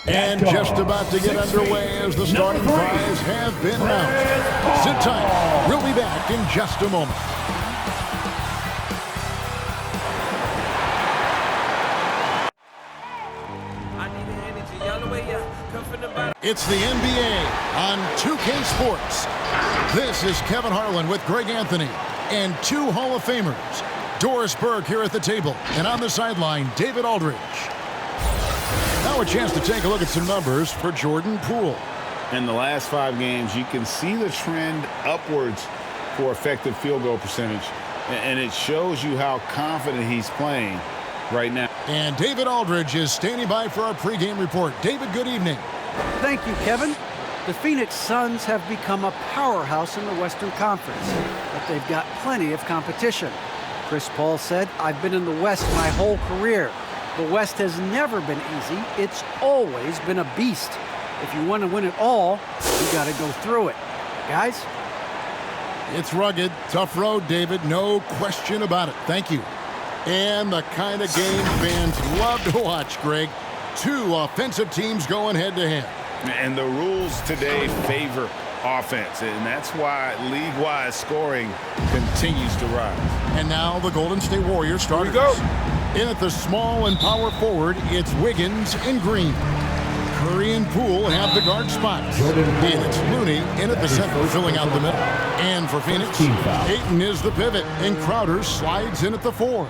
And just about to get underway as the starting fives have been announced. Sit tight. We'll be back in just a moment. It's the NBA on 2K Sports. This is Kevin Harlan with Greg Anthony and two Hall of Famers. Doris Burke here at the table, and on the sideline, David Aldridge. Now a chance to take a look at some numbers for Jordan Poole. In the last 5 games, you can see the trend upwards for effective field goal percentage, and it shows you how confident he's playing right now. And David Aldridge is standing by for our pregame report. David, good evening. Thank you, Kevin. The Phoenix Suns have become a powerhouse in the Western Conference, but they've got plenty of competition. Chris Paul said, "I've been in the West my whole career. The West has never been easy. It's always been a beast. If you want to win it all, you got to go through it." Guys? It's rugged, tough road, David. No question about it. Thank you. And the kind of game fans love to watch, Greg. 2 offensive teams going head-to-head. And the rules today favor offense, and that's why league-wide scoring continues to rise. And now the Golden State Warriors starters. Here we go. In at the small and power forward, it's Wiggins in green. Curry and Poole have the guard spots. And it's Looney in at the center, filling out the middle. And for Phoenix, Ayton is the pivot, and Crowder slides in at the 4.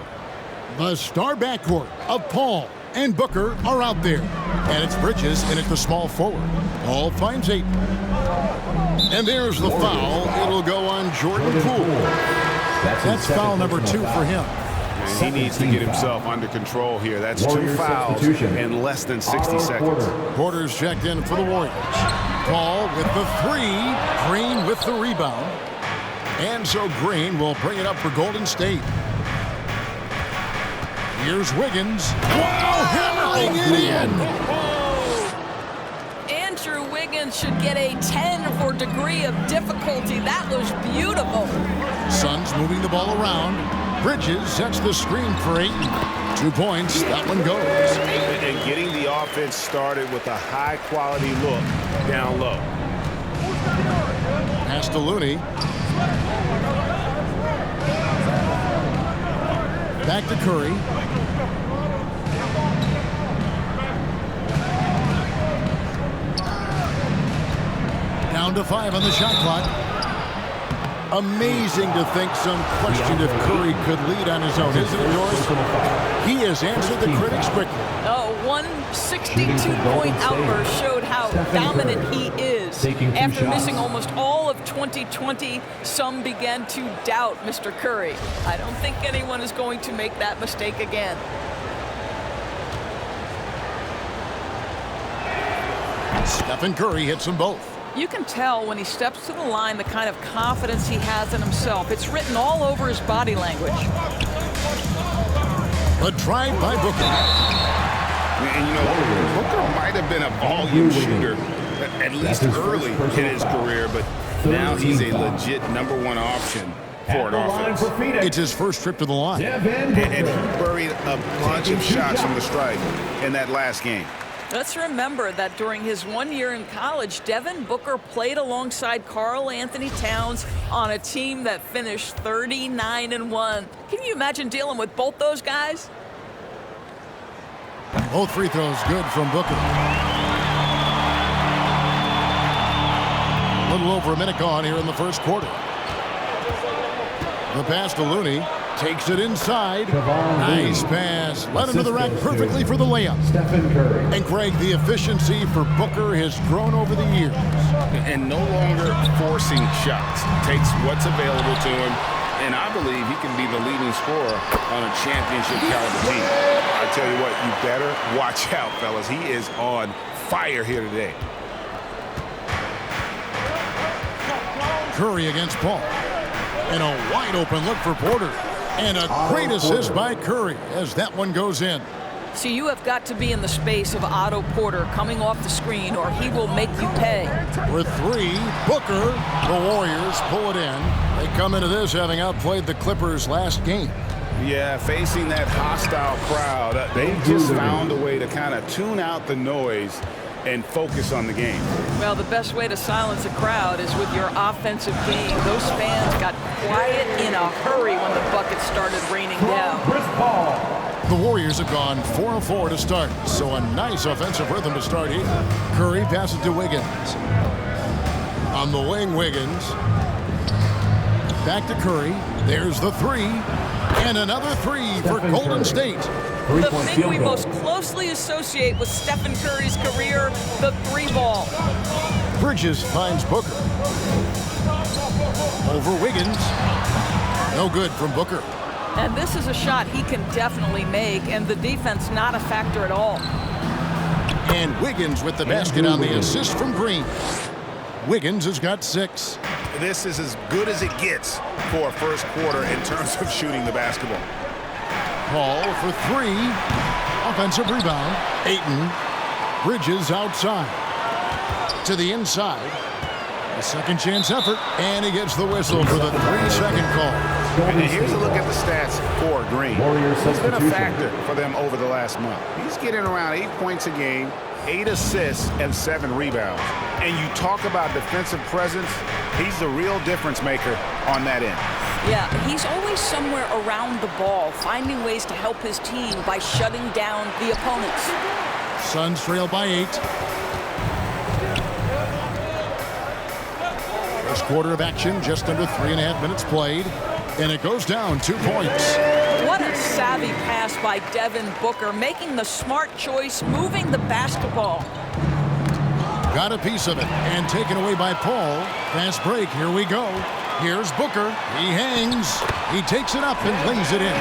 The star backcourt of Paul and Booker are out there. And it's Bridges in at the small forward. Paul finds Ayton. And there's the foul. It'll go on Jordan Poole. That's foul number 2 for him. He needs to get himself under control here. That's 2 fouls in less than 60 seconds. Porter's checked in for the Warriors. Paul with the 3. Green with the rebound. And so Green will bring it up for Golden State. Here's Wiggins. Wow, hammering it in. Andrew Wiggins should get a 10 for degree of difficulty. That was beautiful. Suns moving the ball around. Bridges sets the screen for Ayton. 2 points. That one goes. And getting the offense started with a high-quality look down low. Pass to Looney. Back to Curry. Down to 5 on the shot clock. Amazing to think some questioned if Curry could lead on his own, isn't it, Doris? He has answered the critics quickly. Oh, 162-point outburst showed how dominant he is. After missing almost all of 2020, some began to doubt Mr. Curry. I don't think anyone is going to make that mistake again. Stephen Curry hits them both. You can tell when he steps to the line the kind of confidence he has in himself. It's written all over his body language. A drive by Booker. And you know, Booker might have been a volume shooter, at least early in his career, but now he's a legit #1 option for an offense. It's his first trip to the line. And he buried a bunch of shots from the stripe in that last game. Let's remember that during his 1 year in college, Devin Booker played alongside Karl Anthony Towns on a team that finished 39-1. Can you imagine dealing with both those guys? Both free throws good from Booker. A little over a minute gone here in the first quarter. The pass to Looney. Takes it inside. Nice pass. Led into the rack perfectly for the layup. And Greg, the efficiency for Booker has grown over the years. And no longer forcing shots. Takes what's available to him. And I believe he can be the leading scorer on a championship caliber team. I tell you what, you better watch out, fellas. He is on fire here today. Curry against Paul. And a wide open look for Porter. And a great assist by Curry as that one goes in. So you have got to be in the space of Otto Porter coming off the screen, or he will make you pay. With 3, Booker, the Warriors pull it in. They come into this having outplayed the Clippers last game. Yeah, facing that hostile crowd, they just found a way to kind of tune out the noise and focus on the game. Well, the best way to silence a crowd is with your offensive game. Those fans got quiet in a hurry when the buckets started raining down. The Warriors have gone 4 of 4 to start, so a nice offensive rhythm to start here. Curry passes to Wiggins. On the wing, Wiggins. Back to Curry. There's the three. And another three for Golden State. The thing we most closely associate with Stephen Curry's career, the three ball. Bridges finds Booker. Over Wiggins. No good from Booker. And this is a shot he can definitely make, and the defense not a factor at all. And Wiggins with the basket on the assist from Green. Wiggins has got 6. This is as good as it gets for a first quarter in terms of shooting the basketball. Paul for 3. Offensive rebound. Ayton. Bridges outside. To the inside. A second chance effort. And he gets the whistle for the 3-second call. And here's a look at the stats for Green. He's been a factor for them over the last month. He's getting around 8 points a game, 8 assists, and 7 rebounds. And you talk about defensive presence, he's the real difference maker on that end. Yeah, he's always somewhere around the ball, finding ways to help his team by shutting down the opponents. Suns trail by 8. First quarter of action, just under 3.5 minutes played. And it goes down 2 points. What a savvy pass by Devin Booker, making the smart choice, moving the basketball. Got a piece of it and taken away by Paul. Fast break, here we go. Here's Booker. He hangs. He takes it up and lays it in.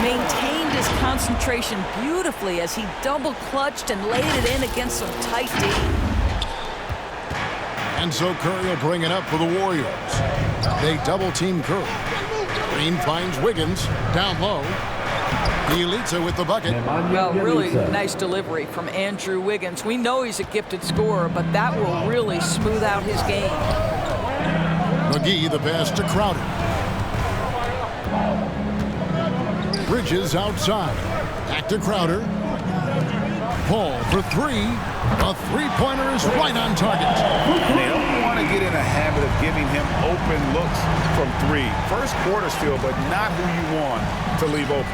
Maintained his concentration beautifully as he double clutched and laid it in against some tight D. And so Curry will bring it up for the Warriors. They double team Curry. Green finds Wiggins down low. Bielitsa with the bucket. Well, really nice delivery from Andrew Wiggins. We know he's a gifted scorer, but that will really smooth out his game. McGee the pass to Crowder. Bridges outside. Back to Crowder. Paul for 3. A three-pointer is right on target. They don't want to get in a habit of giving him open looks from 3. First quarter still, but not who you want to leave open.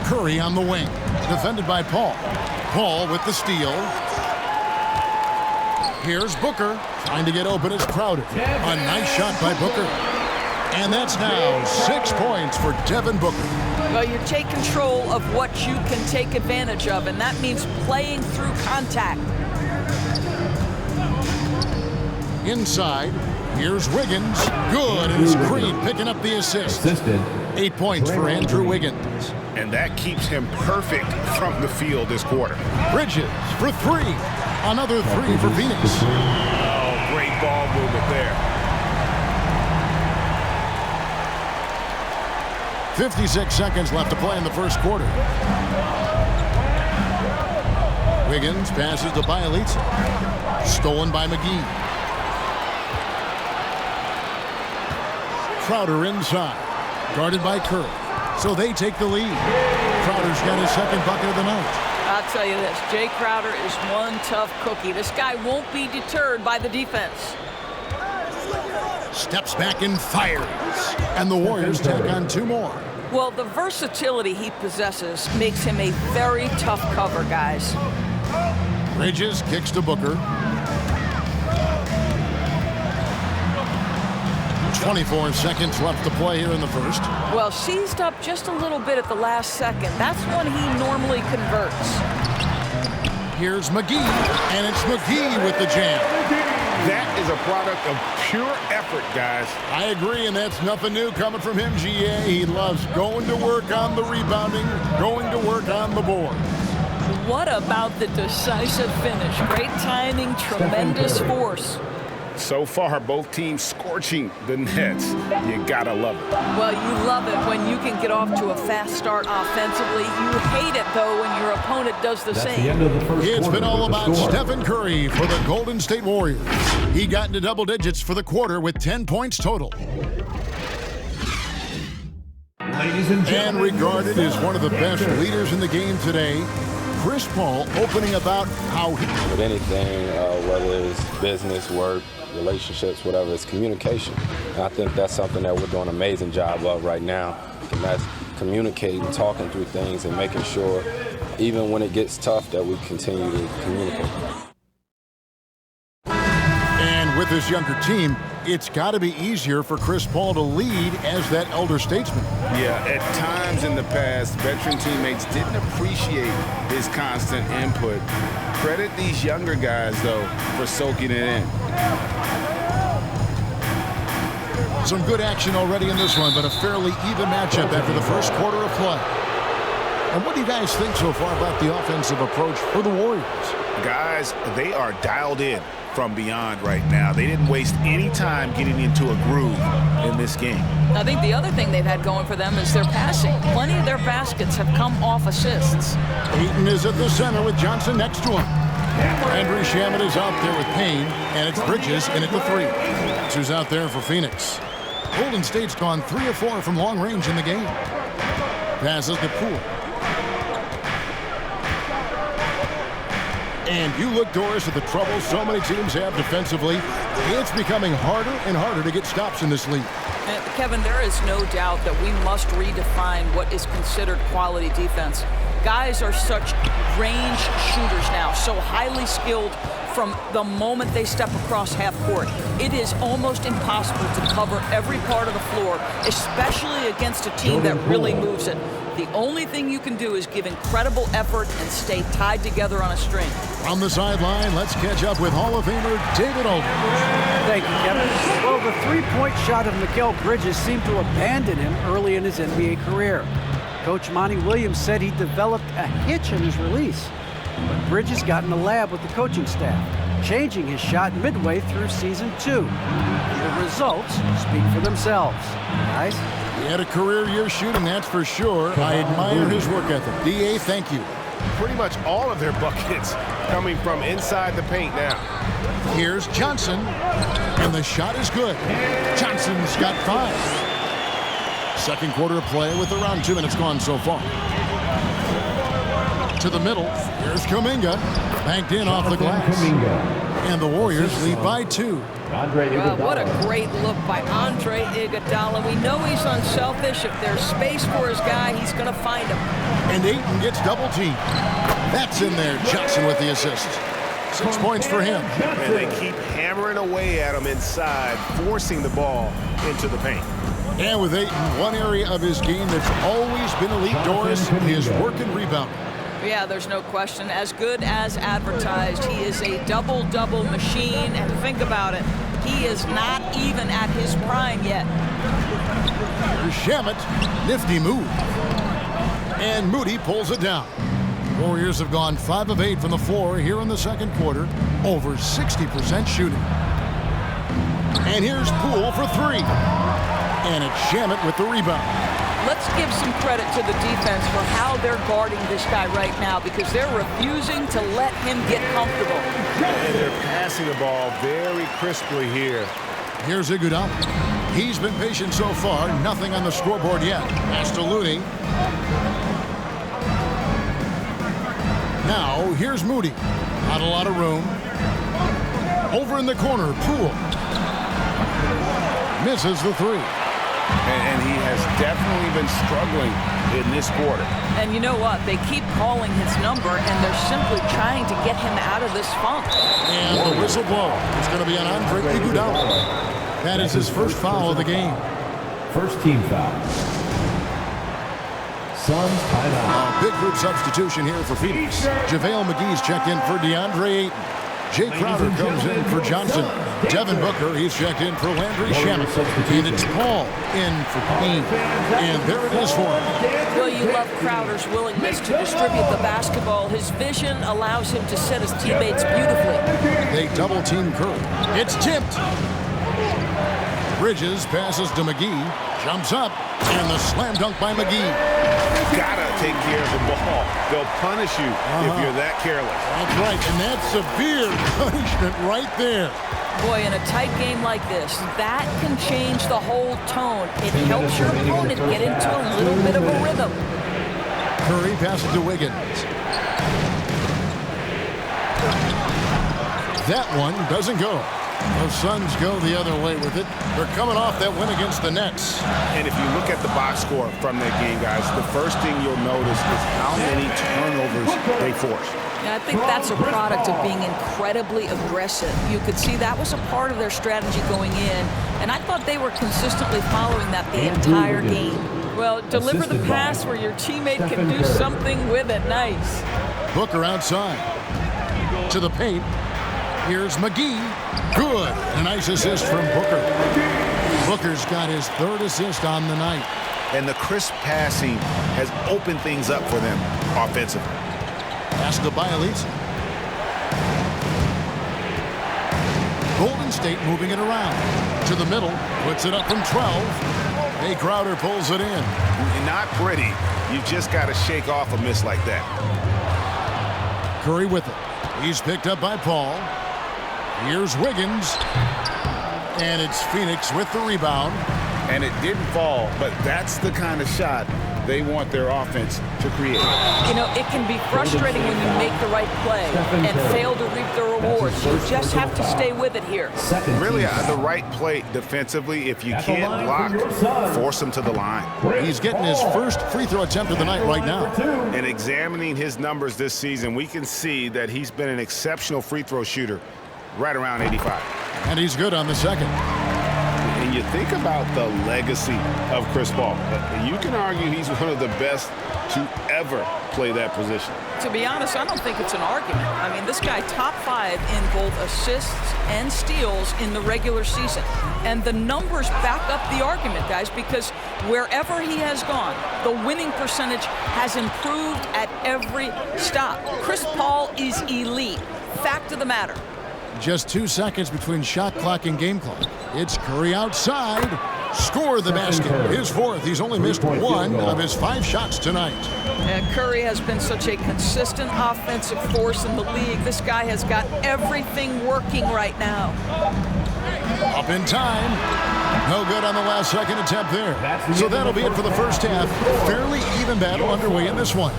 Curry on the wing. Defended by Paul. Paul with the steal. Here's Booker. Trying to get open is Crowder. A nice shot by Booker. And that's now 6 points for Devin Booker. Well, you take control of what you can take advantage of, and that means playing through contact. Inside, here's Wiggins. Good, and it's Green picking up the assist. 8 points for Andrew Wiggins. And that keeps him perfect from the field this quarter. Bridges for 3. Another 3 for Phoenix. Oh, great ball movement there. 56 seconds left to play in the first quarter. Wiggins passes to Bielitsa. Stolen by McGee. Crowder inside. Guarded by Curry. So they take the lead. Crowder's got his second bucket of the night. I'll tell you this, Jay Crowder is one tough cookie. This guy won't be deterred by the defense. Steps back and fires. And the Warriors tack on 2 more. Well, the versatility he possesses makes him a very tough cover, guys. Bridges kicks to Booker. 24 seconds left to play here in the first. Well, seized up just a little bit at the last second. That's when he normally converts. Here's McGee, and it's McGee with the jam. That is a product of pure effort, guys. I agree, and that's nothing new coming from him, GA. He loves going to work on the rebounding, going to work on the board. What about the decisive finish? Great timing, tremendous force. So far, both teams scorching the nets. You gotta love it. Well, you love it when you can get off to a fast start offensively. You hate it, though, when your opponent does the same. It's been all about Stephen Curry for the Golden State Warriors. He got into double digits for the quarter with 10 points total. Ladies and gentlemen, and regarded as one of the best leaders in the game today, Chris Paul opening about how he... With anything, whether it's business, work, relationships, whatever, it's communication. And I think that's something that we're doing an amazing job of right now. And that's communicating, talking through things, and making sure, even when it gets tough, that we continue to communicate. And with this younger team, it's got to be easier for Chris Paul to lead as that elder statesman. Yeah, at times in the past, veteran teammates didn't appreciate his constant input. Credit these younger guys, though, for soaking it in. Some good action already in this one, but a fairly even matchup after the first quarter of play. And what do you guys think so far about the offensive approach for the Warriors? Guys, they are dialed in from beyond right now. They didn't waste any time getting into a groove in this game. I think the other thing they've had going for them is their passing. Plenty of their baskets have come off assists. Ayton is at the center with Johnson next to him. Andrew Shamet is out there with Payne, and it's Bridges in at the 3. That's who's out there for Phoenix. Golden State's gone 3 of 4 from long range in the game. Passes to Poole. And you look, Doris, at the trouble so many teams have defensively. It's becoming harder and harder to get stops in this league. Kevin, there is no doubt that we must redefine what is considered quality defense. Guys are such range shooters now, so highly skilled from the moment they step across half court. It is almost impossible to cover every part of the floor, especially against a team that really moves it. The only thing you can do is give incredible effort and stay tied together on a string. On the sideline, let's catch up with Hall of Famer David Aldridge. Thank you, Kevin. Well, the three-point shot of Mikal Bridges seemed to abandon him early in his NBA career. Coach Monty Williams said he developed a hitch in his release. But Bridges got in the lab with the coaching staff, changing his shot midway through season 2. The results speak for themselves. Guys? He had a career year shooting, that's for sure. I admire his work ethic. D.A., thank you. Pretty much all of their buckets coming from inside the paint now. Here's Johnson, and the shot is good. Johnson's got 5. Second quarter of play with around 2 minutes gone so far. To the middle, here's Kuminga, banked in off the glass. And the Warriors lead by 2. Well, what a great look by Andre Iguodala. We know he's unselfish. If there's space for his guy, he's going to find him. And Ayton gets double teamed. That's in there. Johnson with the assist. 6 points for him. And they keep hammering away at him inside, forcing the ball into the paint. And with Ayton, one area of his game that's always been elite, Doris, is work and rebound. Yeah, there's no question. As good as advertised, he is a double-double machine. And think about it, he is not even at his prime yet. Shamet, nifty move. And Moody pulls it down. Warriors have gone 5 of 8 from the floor here in the second quarter, over 60% shooting. And here's Poole for 3. And it's Shamet with the rebound. Let's give some credit to the defense for how they're guarding this guy right now, because they're refusing to let him get comfortable. And they're passing the ball very crisply here. Here's Iguodala. He's been patient so far. Nothing on the scoreboard yet. Pass to Looney. Now, here's Moody. Not a lot of room. Over in the corner, Poole. Misses the 3. And he has definitely been struggling in this quarter. And you know what? They keep calling his number, and they're simply trying to get him out of this funk. And the whistle blow. It's going to be on Andre Iguodala. That is his first foul of the game. First team foul. Suns timeout. Big group substitution here for Phoenix. JaVale McGee's checked in for DeAndre Ayton. Jay Crowder comes in for Johnson. Devin Booker, he's checked in for Landry Shamet. And it's Paul in for Payne. And there it is for him. Well, you love Crowder's willingness to distribute the basketball. His vision allows him to set his teammates beautifully. They double team Curry. It's tipped. Bridges passes to McGee. Jumps up. And the slam dunk by McGee. Gotta take care of the ball. They'll punish you if you're that careless. That's right, and that's severe punishment right there. Boy, in a tight game like this, that can change the whole tone. It helps your opponent get into a little bit of a rhythm. Curry passes to Wiggins. That one doesn't go. The Suns go the other way with it. They're coming off that win against the Nets. And if you look at the box score from that game, guys, the first thing you'll notice is how many turnovers they force. Yeah, I think that's a product of being incredibly aggressive. You could see that was a part of their strategy going in, and I thought they were consistently following that the entire game. Well, deliver the pass where your teammate can do something with it. Nice. Booker outside. To the paint. Here's McGee. Good. A nice assist from Booker. Booker's got his third assist on the night. And the crisp passing has opened things up for them offensively. Pass to Bielitsa. Golden State moving it around. To the middle. Puts it up from 12. Hey, Crowder pulls it in. Not pretty. You just got to shake off a miss like that. Curry with it. He's picked up by Paul. Here's Wiggins. And it's Phoenix with the rebound. And it didn't fall, but that's the kind of shot they want their offense to create. You know, it can be frustrating when you make the right play and fail to reap the rewards. You just have to stay with it here. Really, the right play defensively. If you can't block, force him to the line. He's getting his first free throw attempt of the night right now. And examining his numbers this season, we can see that he's been an exceptional free throw shooter, right around 85. And he's good on the second. And you think about the legacy of Chris Paul. You can argue he's one of the best to ever play that position. To be honest, I don't think it's an argument. I mean, this guy top 5 in both assists and steals in the regular season. And the numbers back up the argument, guys, because wherever he has gone, the winning percentage has improved at every stop. Chris Paul is elite. Fact of the matter. Just 2 seconds between shot clock and game clock. It's Curry outside. Score the basket. His fourth. He's only missed 1 of his 5 shots tonight. And Curry has been such a consistent offensive force in the league. This guy has got everything working right now. Up in time. No good on the last second attempt there. So that'll be it for the first half. Fairly even battle underway in this one.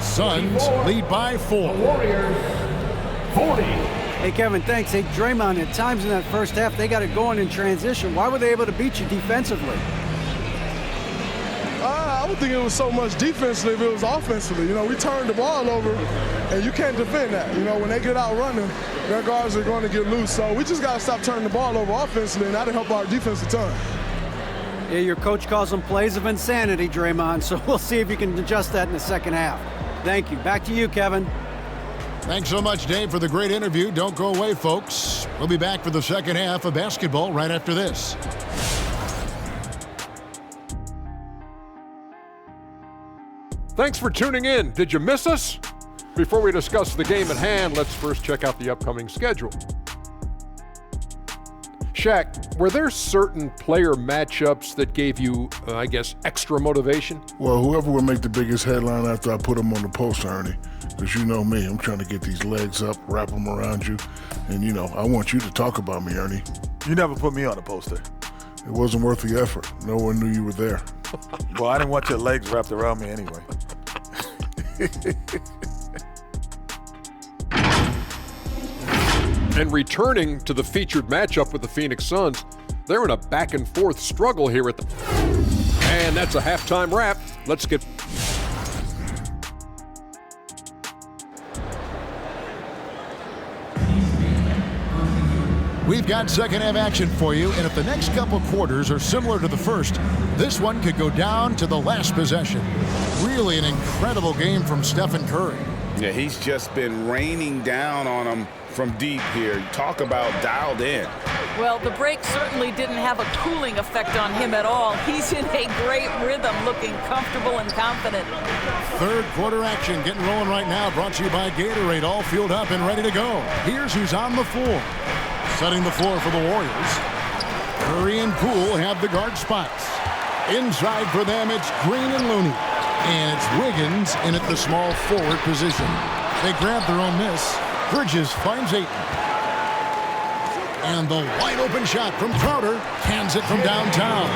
Suns lead by 4. Warriors 40. Hey, Kevin, thanks. Hey, Draymond, at times in that first half, they got it going in transition. Why were they able to beat you defensively? I don't think it was so much defensively, it was offensively. You know, we turned the ball over, and you can't defend that. You know, when they get out running, their guards are going to get loose. So we just got to stop turning the ball over offensively, and that'll help our defense a ton. Yeah, your coach calls them plays of insanity, Draymond, so we'll see if you can adjust that in the second half. Thank you. Back to you, Kevin. Thanks so much, Dave, for the great interview. Don't go away, folks. We'll be back for the second half of basketball right after this. Thanks for tuning in. Did you miss us? Before we discuss the game at hand, let's first check out the upcoming schedule. Shaq, were there certain player matchups that gave you, I guess, extra motivation? Well, whoever will make the biggest headline after I put them on the poster, Ernie. Because you know me, I'm trying to get these legs up, wrap them around you. And, you know, I want you to talk about me, Ernie. You never put me on the poster. It wasn't worth the effort. No one knew you were there. Well, I didn't want your legs wrapped around me anyway. And returning to the featured matchup with the Phoenix Suns, they're in a back-and-forth struggle here at the... And that's a halftime wrap. Let's get... We've got second half action for you, and if the next couple quarters are similar to the first, this one could go down to the last possession. Really an incredible game from Stephen Curry. Yeah, he's just been raining down on them from deep here. Talk about dialed in. Well, the break certainly didn't have a cooling effect on him at all. He's in a great rhythm, looking comfortable and confident. Third quarter action getting rolling right now, brought to you by Gatorade, all fueled up and ready to go. Here's who's on the floor. Setting the floor for the Warriors. Curry and Poole have the guard spots. Inside for them, it's Green and Looney. And it's Wiggins in at the small forward position. They grab their own miss. Bridges finds Ayton. And the wide open shot from Crowder cans it from downtown.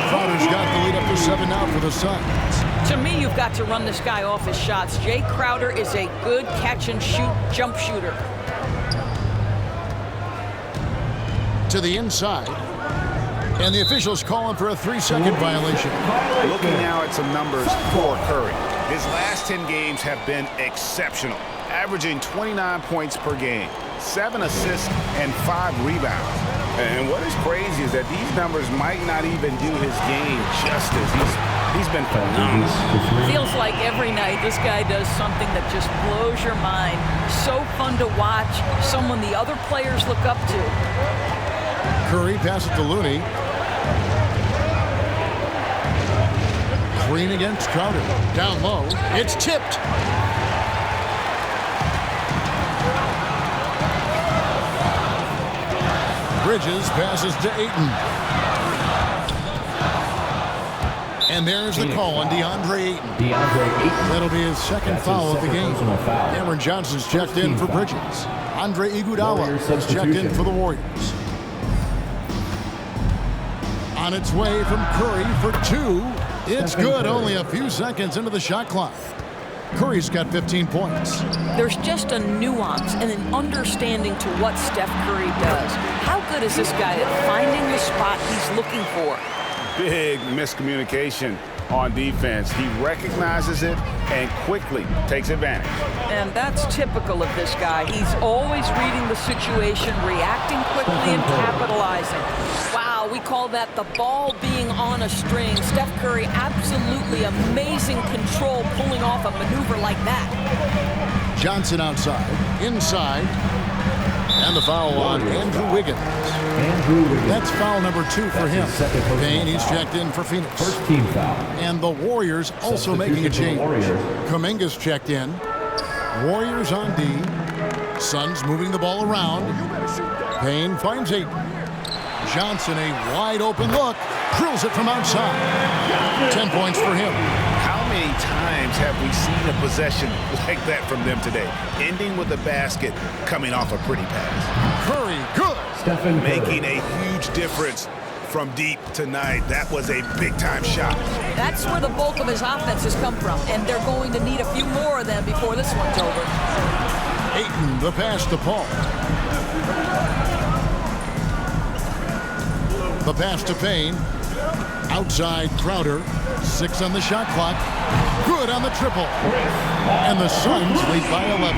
Crowder's got the lead up to 7 now for the Suns. To me, you've got to run this guy off his shots. Jay Crowder is a good catch and shoot jump shooter. To the inside. And the officials calling for a 3-second violation. Looking now at some numbers for Curry. His last 10 games have been exceptional, averaging 29 points per game, 7 assists, and 5 rebounds. And what is crazy is that these numbers might not even do his game justice. He's been phenomenal. Feels like every night this guy does something that just blows your mind. So fun to watch, someone the other players look up to. Curry passes to Looney. Green against Crowder. Down low. It's tipped. Bridges passes to Ayton. And there's the call on DeAndre Ayton. That'll be his second foul of the game. Cameron Johnson's checked in for Bridges. Andre Iguodala is checked in for the Warriors. On its way from Curry for 2. It's good, only a few seconds into the shot clock. Curry's got 15 points. There's just a nuance and an understanding to what Steph Curry does. How good is this guy at finding the spot he's looking for? Big miscommunication on defense. He recognizes it and quickly takes advantage. And that's typical of this guy. He's always reading the situation, reacting quickly, and capitalizing. Wow, we call that the ball being on a string. Steph Curry, absolutely amazing control, pulling off a maneuver like that. Johnson outside, inside, and the foul on Andrew Wiggins. That's foul number 2 for him. Payne, he's checked in for Phoenix. First team foul. And the Warriors also making a change. Kuminga's checked in. Warriors on D. Suns moving the ball around. Payne finds Ayton. Johnson, a wide open look. Drills it from outside. 10 points for him. How many times have we seen a possession like that from them today? Ending with a basket, coming off a pretty pass. Curry, good. Making a huge difference from deep tonight. That was a big-time shot. That's where the bulk of his offense has come from, and they're going to need a few more of them before this one's over. Ayton, the pass to Paul. The pass to Payne. Outside Crowder. 6 on the shot clock. Good on the triple. And the Suns lead by 11.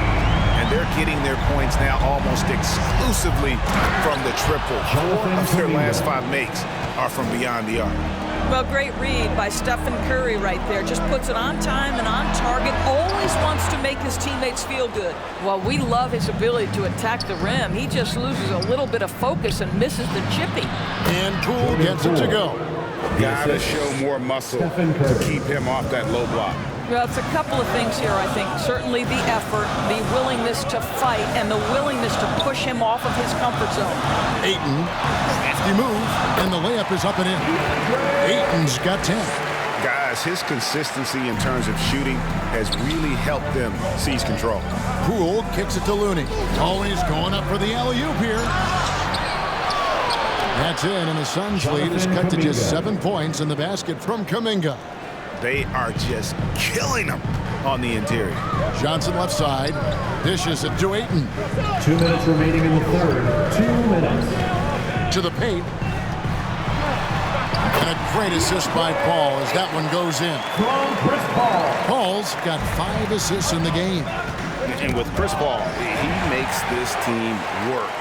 And they're getting their points now almost exclusively from the triple. 4 of their last 5 makes are from beyond the arc. Well, great read by Stephen Curry right there. Just puts it on time and on target. Always wants to make his teammates feel good. Well, we love his ability to attack the rim. He just loses a little bit of focus and misses the chippy. And Poole gets it to go. Gotta show more muscle to keep him off that low block. Well, it's a couple of things here, I think. Certainly the effort, the willingness to fight, and the willingness to push him off of his comfort zone. Ayton, crafty move, and the layup is up and in. Ayton's got 10. Guys, his consistency in terms of shooting has really helped them seize control. Poole kicks it to Looney. Always going up for the alley-oop here. That's in, and the Suns' lead is cut to just 7 points in the basket from Kuminga. They are just killing them on the interior. Johnson left side. Dishes it to Ayton. 2 minutes remaining in the third. 2 minutes. To the paint. And a great assist by Paul as that one goes in. From Chris Paul. Paul's got 5 assists in the game. And with Chris Paul, he makes this team work.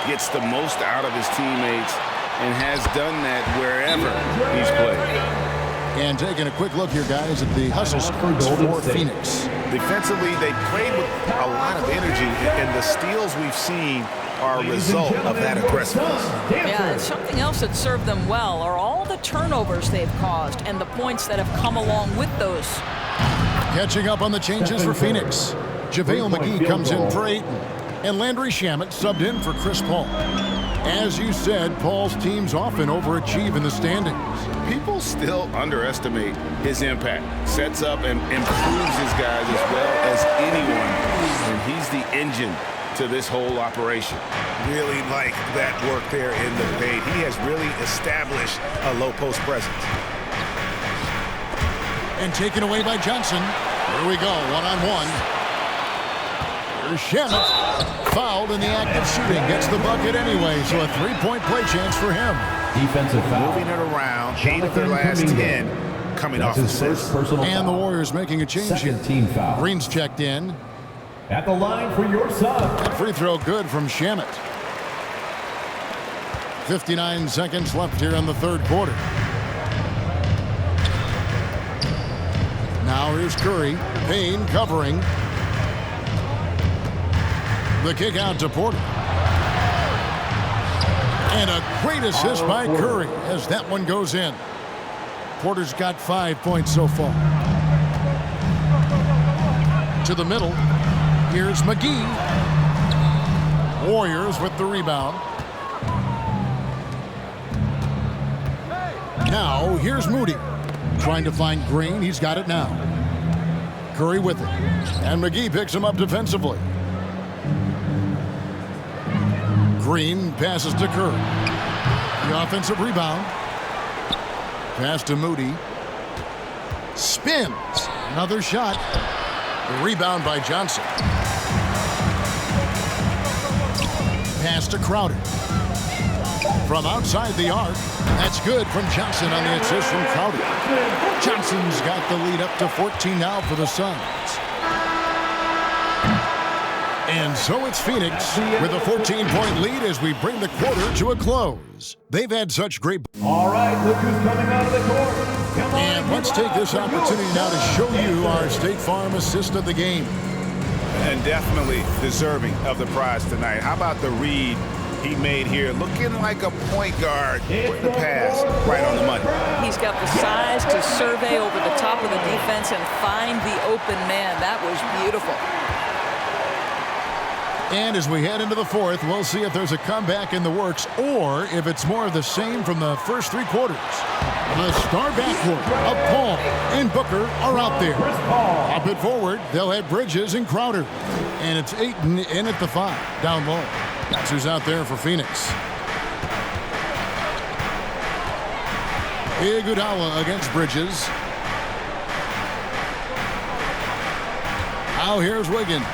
Gets the most out of his teammates and has done that wherever he's played. And taking a quick look here, guys, at the hustle screens for Phoenix. Defensively, they played with a lot of energy, and the steals we've seen are a result of that aggressiveness. Yeah, and something else that served them well are all the turnovers they've caused and the points that have come along with those. Catching up on the changes for Phoenix. JaVale McGee comes in for Ayton, and Landry Shamet subbed in for Chris Paul. As you said, Paul's teams often overachieve in the standings. People still underestimate his impact. Sets up and improves his guys as well as anyone. And he's the engine to this whole operation. Really like that work there in the paint. He has really established a low post presence. And taken away by Johnson. Here we go, one-on-one. Shamet, fouled in the act of shooting, gets the bucket anyway, so a three-point play chance for him. Defensive foul. Moving it around, 8 of their last 10 coming off assists. And the Warriors making a change here. Second team foul. Green's checked in. At the line for your son. Free throw good from Shamet. 59 seconds left here in the third quarter. Now here's Curry. Payne covering. The kick out to Porter. And a great assist by Curry as that one goes in. Porter's got 5 points so far. To the middle. Here's McGee. Warriors with the rebound. Now here's Moody. Trying to find Green. He's got it now. Curry with it. And McGee picks him up defensively. Green passes to Curry. The offensive rebound. Pass to Moody. Spins. Another shot. The rebound by Johnson. Pass to Crowder. From outside the arc. That's good from Johnson on the assist from Crowder. Johnson's got the lead up to 14 now for the Suns. And so it's Phoenix with a 14-point lead as we bring the quarter to a close. They've had such great... All right, look who's coming out of the court. And let's take this opportunity now to show you our State Farm assist of the game. And definitely deserving of the prize tonight. How about the read he made here? Looking like a point guard with the pass right on the money. He's got the size to survey over the top of the defense and find the open man. That was beautiful. And as we head into the fourth, we'll see if there's a comeback in the works or if it's more of the same from the first three quarters. The star backcourt of Paul and Booker are out there. Up it forward, they'll have Bridges and Crowder. And it's Ayton in at the 5, down low. That's who's out there for Phoenix. Iguodala against Bridges. Now here's Wiggins.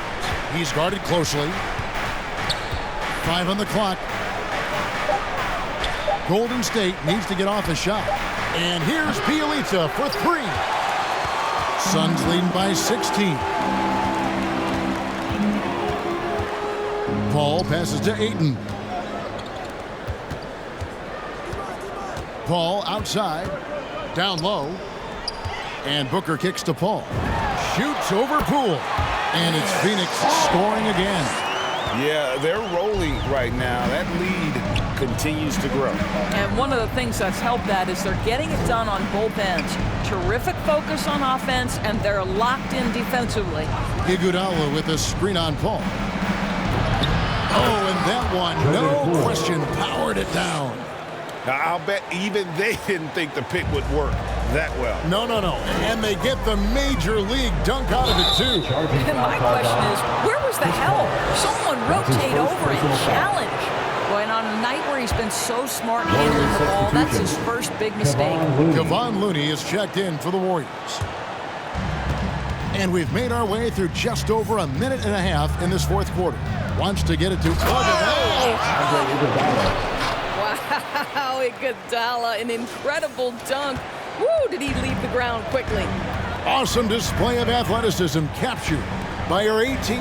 He's guarded closely. 5 on the clock. Golden State needs to get off a shot. And here's Bielitsa for 3. Suns leading by 16. Paul passes to Ayton. Paul outside. Down low. And Booker kicks to Paul. Shoots over Poole. And it's Phoenix scoring again. Yeah, they're rolling right now. That lead continues to grow. And one of the things that's helped that is they're getting it done on both ends. Terrific focus on offense, and they're locked in defensively. Iguodala with a screen on Paul. Oh, and that one, no question, powered it down. Now, I'll bet even they didn't think the pick would work that well. No. And they get the major league dunk out of it, too. And my question is, where was the help? Someone rotate over and challenge. Boy, and on a night where he's been so smart handling the ball, that's his first big mistake. Kevon Looney is checked in for the Warriors. And we've made our way through just over a minute and a half in this fourth quarter. Wants to get it to... Wow, Iguodala, an incredible dunk. Woo, did he leave the ground quickly. Awesome display of athleticism captured by our AT&T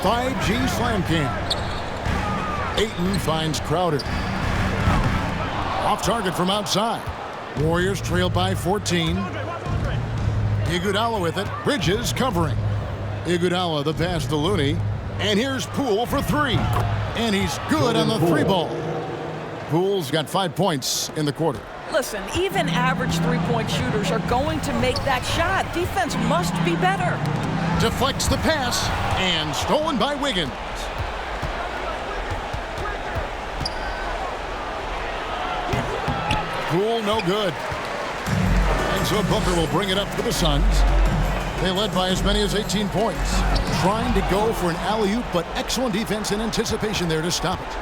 5G Slam Cam. Ayton finds Crowder. Off target from outside. Warriors trail by 14. Iguodala with it. Bridges covering. Iguodala the pass to Looney. And here's Poole for 3. And he's good on the 3 ball. Poole's got 5 points in the quarter. Listen, even average three-point shooters are going to make that shot. Defense must be better. Deflects the pass and stolen by Wiggins. Poole no good. And so Booker will bring it up for the Suns. They led by as many as 18 points. Trying to go for an alley-oop, but excellent defense and anticipation there to stop it.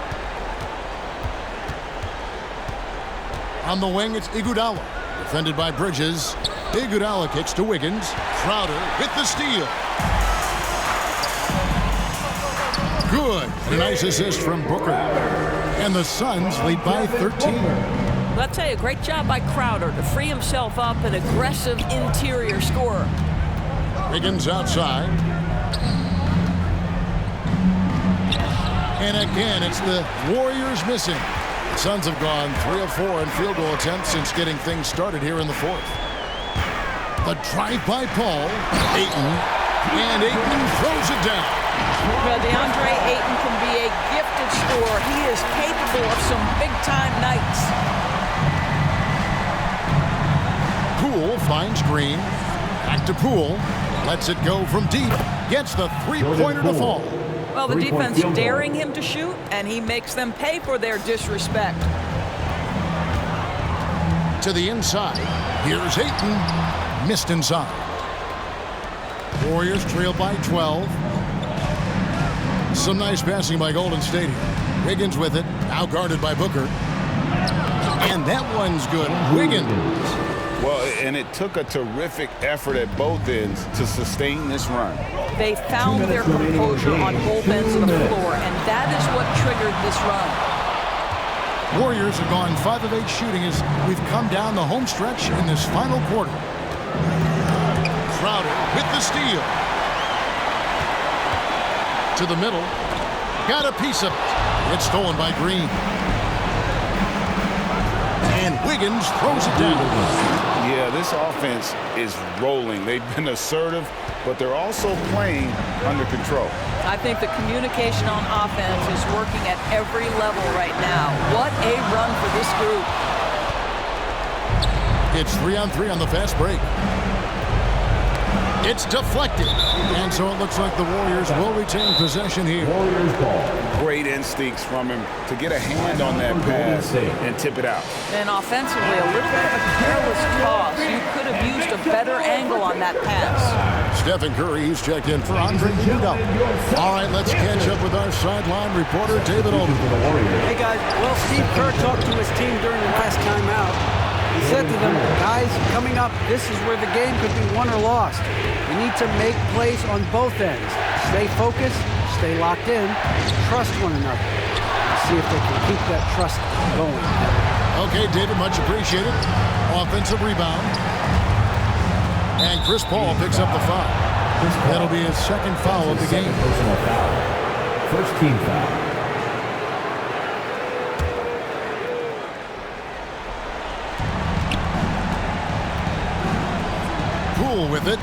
On the wing, it's Iguodala. Defended by Bridges. Iguodala kicks to Wiggins. Crowder with the steal. Good. And a nice assist from Booker. And the Suns lead by 13. I'll tell you, great job by Crowder to free himself up, an aggressive interior scorer. Wiggins outside. And again, it's the Warriors missing. The Suns have gone 3 of 4 in field goal attempts since getting things started here in the fourth. The drive by Paul. Ayton. And Ayton throws it down. Well, DeAndre Ayton can be a gifted scorer. He is capable of some big-time nights. Poole finds Green. Back to Poole. Lets it go from deep. Gets the three-pointer to fall. Well, the defense daring him to shoot, and he makes them pay for their disrespect. To the inside. Here's Ayton. Missed inside. Warriors trail by 12. Some nice passing by Golden State here. Wiggins with it. Now guarded by Booker. And that one's good. Wiggins. Well, and it took a terrific effort at both ends to sustain this run. They found their composure on both ends of the floor, and that is what triggered this run. Warriors have gone 5 of 8 shooting as we've come down the home stretch in this final quarter. Crowder with the steal. To the middle. Got a piece of it. It's stolen by Green. And Wiggins throws it down. Yeah, this offense is rolling. They've been assertive, but they're also playing under control. I think the communication on offense is working at every level right now. What a run for this group. It's 3-on-3 on the fast break. It's deflected. And so it looks like the Warriors will retain possession here. Warriors ball. Great instincts from him to get a hand on that pass and tip it out. And offensively, a little bit of a careless toss. You could have used a better angle on that pass. Stephen Curry, he's checked in for Andre Iguodala. All right, let's catch up with our sideline reporter, David Olden. Hey, guys. Well, Steve Kerr talked to his team during the last timeout. He said to them, guys, coming up, this is where the game could be won or lost. You need to make plays on both ends. Stay focused, stay locked in, trust one another. See if they can keep that trust going. Okay, David, much appreciated. Offensive rebound. And Chris Paul picks up the foul. That'll be his second foul of the game. Personal foul. First team foul. Poole with it.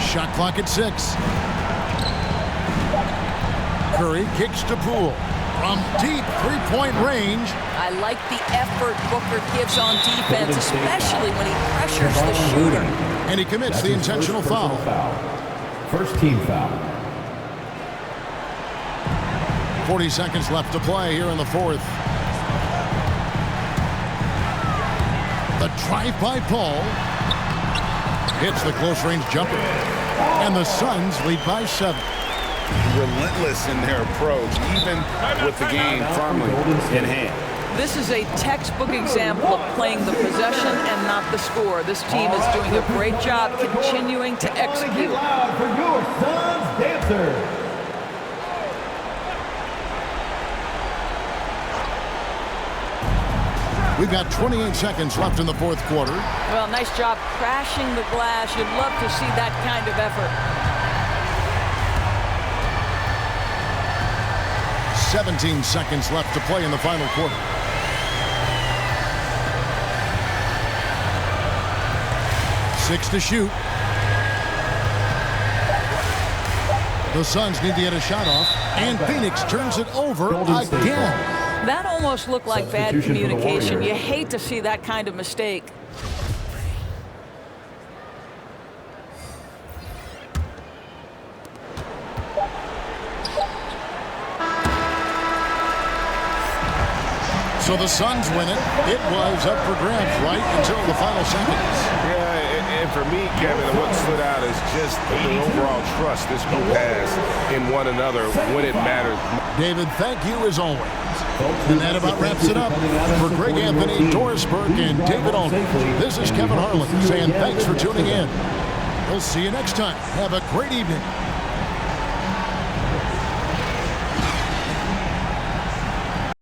Shot clock at 6. Curry kicks to Poole. From deep three-point range. I like the effort Booker gives on defense, especially when he pressures the shooter. And he commits the intentional foul. First team foul. 40 seconds left to play here in the fourth. The drive by Paul. Hits the close-range jumper. And the Suns lead by 7. Relentless in their approach, even with the game firmly in hand. This is a textbook example of playing the possession and not the score. This team is doing a great job continuing to execute. Loud for your Suns dancers. We've got 28 seconds left in the fourth quarter. Well, nice job crashing the glass. You'd love to see that kind of effort. 17 seconds left to play in the final quarter. Six to shoot. The Suns need to get a shot off, and Phoenix turns it over again. That almost looked like bad communication. You hate to see that kind of mistake. So the Suns win it. It was up for grabs right until the final seconds. Yeah, and for me, Kevin, what stood out is just the overall trust this group has in one another when it matters. David, thank you as always. And that about wraps it up. For Greg Anthony, Doris Burke, and David Alden, this is Kevin Harlan saying thanks for tuning in. We'll see you next time. Have a great evening.